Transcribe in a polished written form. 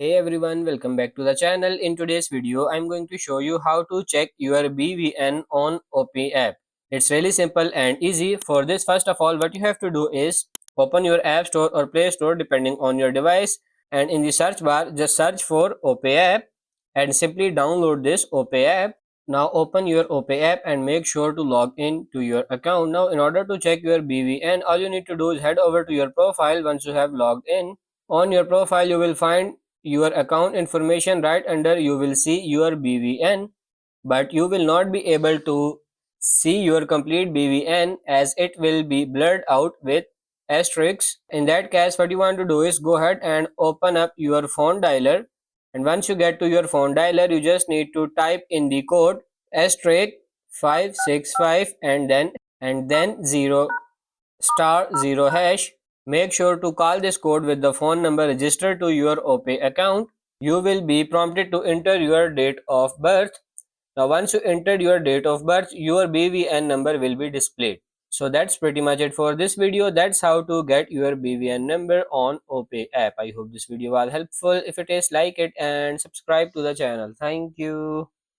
Hey everyone, welcome back to the channel. In today's video, I'm going to show you how to check your BVN on Opay app. It's really simple and easy. For this, first of all, what you have to do is open your App Store or Play Store depending on your device, and in the search bar, just search for Opay app and simply download this Opay app. Now open your Opay app and make sure to log in to your account. Now in order to check your BVN, all you need to do is head over to your profile. Once you have logged in, on your profile you will find your account information. Right under you will see your BVN, but you will not be able to see your complete BVN as it will be blurred out with asterisks. In that case, what you want to do is go ahead and open up your phone dialer, and once you get to your phone dialer, you just need to type in the code asterisk 565 and then 0*0 hash. Make sure to call this code with the phone number registered to your Opay account. You will be prompted to enter your date of birth. Now once you entered your date of birth, your BVN number will be displayed. So that's pretty much it for this video. That's how to get your BVN number on Opay app. I hope this video was helpful. If it is, like it and subscribe to the channel. Thank you.